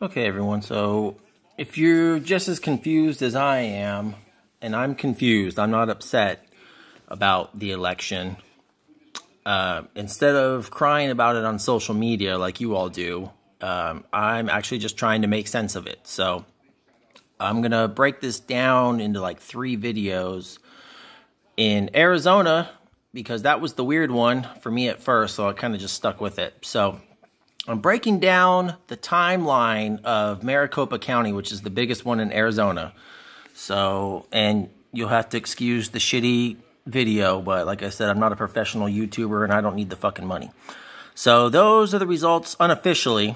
Okay, everyone, so if you're just as confused as I am, and I'm confused, I'm not upset about the election, instead of crying about it on social media like you all do, I'm actually just trying to make sense of it. So I'm going to break this down into like 3 videos. In Arizona, because that was the weird one for me at first, so I kind of just stuck with it. So I'm breaking down the timeline of Maricopa County, which is the biggest one in Arizona. So, and you'll have to excuse the shitty video, but like I said, I'm not a professional YouTuber and I don't need the fucking money. So those are the results unofficially.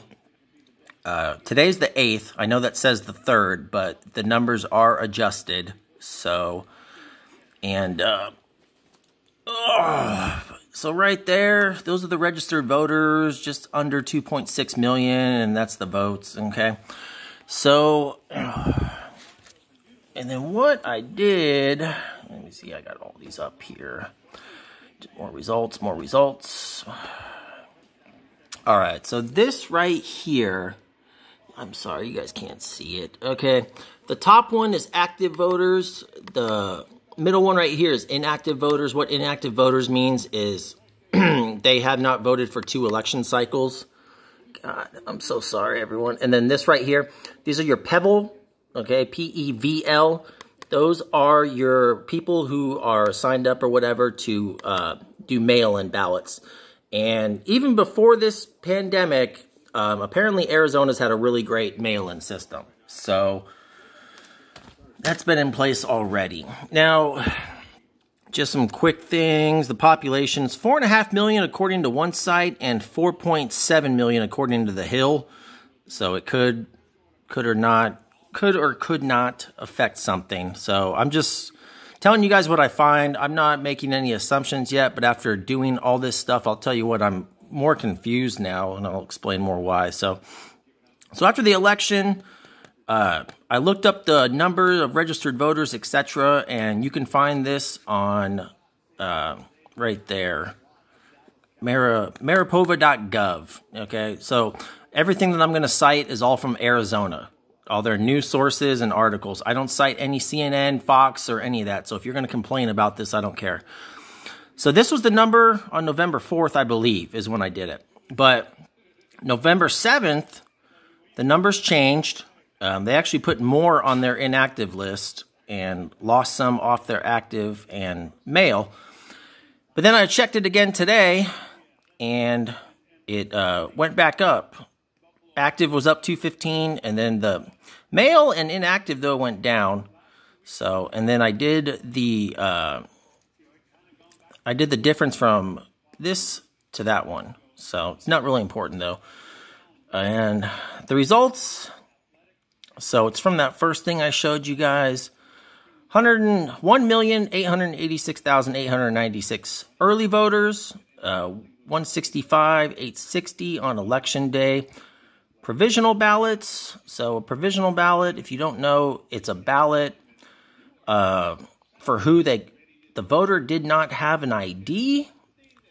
Today's the 8th. I know that says the 3rd, but the numbers are adjusted. So, and, so right there, those are the registered voters, just under 2.6 million, and that's the votes, okay? So, and then what I did, let me see, I got all these up here. More results, more results. All right, so this right here, I'm sorry, you guys can't see it, okay? The top one is active voters. The middle one right here is inactive voters. What inactive voters means is they have not voted for 2 election cycles. God, I'm so sorry, everyone. And then this right here, these are your PEVL, okay, P-E-V-L. Those are your people who are signed up or whatever to do mail-in ballots. And even before this pandemic, apparently Arizona's had a really great mail-in system. So that's been in place already. Now, just some quick things. The population is 4.5 million according to one site and 4.7 million according to the Hill. So it could or could not affect something. So I'm just telling you guys what I find. I'm not making any assumptions yet, but after doing all this stuff, I'll tell you what, I'm more confused now, and I'll explain more why. So after the election, I looked up the number of registered voters, etc., and you can find this on right there, maricopa.gov. Okay, so everything that I'm going to cite is all from Arizona, all their news sources and articles. I don't cite any CNN, Fox, or any of that. So if you're going to complain about this, I don't care. So this was the number on November 4th, I believe, is when I did it. But November 7th, the numbers changed. They actually put more on their inactive list and lost some off their active and mail. But then I checked it again today, and it went back up. Active was up 215, and then the mail and inactive, though, went down. So, and then I did the difference from this to that one. So it's not really important, though. And the results, so it's from that first thing I showed you guys. 101,886,896 early voters, 165,860 on election day. Provisional ballots. So a provisional ballot, if you don't know, it's a ballot for who the voter did not have an ID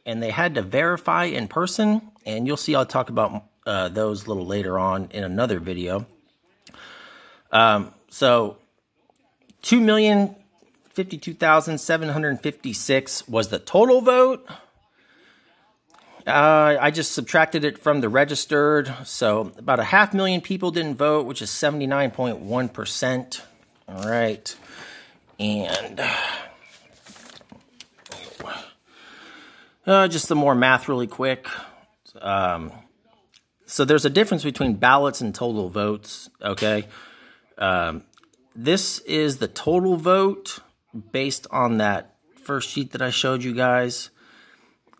and they had to verify in person. And you'll see I'll talk about those a little later on in another video. So 2,052,756 was the total vote. I just subtracted it from the registered. So about 500,000 people didn't vote, which is 79.1%. All right. And just some more math really quick. So there's a difference between ballots and total votes. Okay. This is the total vote based on that first sheet that I showed you guys.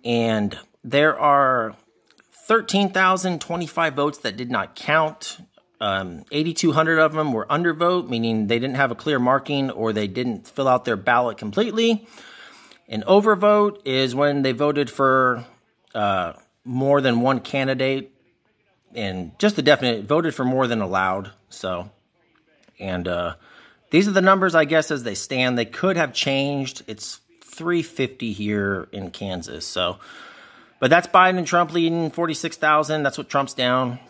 And there are 13,025 votes that did not count. 8,200 of them were undervote, meaning they didn't have a clear marking or they didn't fill out their ballot completely. An overvote is when they voted for more than one candidate, and just the definite voted for more than allowed. So, and these are the numbers, I guess, as they stand. They could have changed. It's 350 here in Kansas. So, but that's Biden and Trump leading 46,000. That's what Trump's down.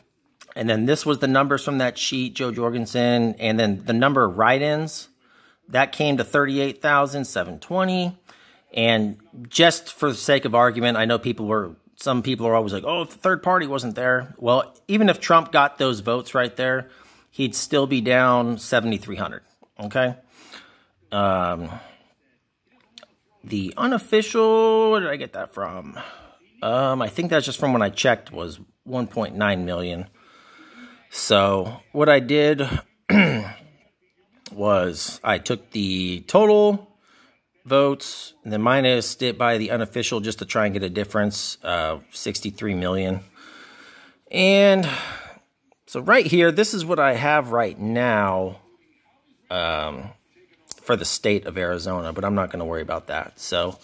And then this was the numbers from that sheet, Joe Jorgensen. And then the number of write-ins, that came to 38,720. And just for the sake of argument, I know some people are always like, oh, if the third party wasn't there. Well, even if Trump got those votes right there, he'd still be down 7,300, okay? The unofficial, where did I get that from? I think that's just from when I checked, was 1.9 million. So what I did was I took the total votes and then minused it by the unofficial just to try and get a difference of 63 million. And so right here, this is what I have right now for the state of Arizona, but I'm not going to worry about that. So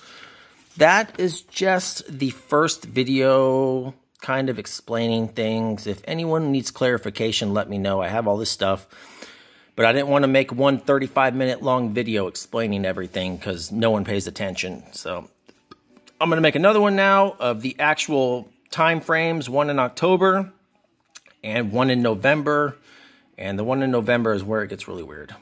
that is just the first video kind of explaining things. If anyone needs clarification, let me know. I have all this stuff, but I didn't want to make one 35-minute long video explaining everything because no one pays attention. So I'm going to make another one now of the actual time frames, one in October and one in November. And the one in November is where it gets really weird.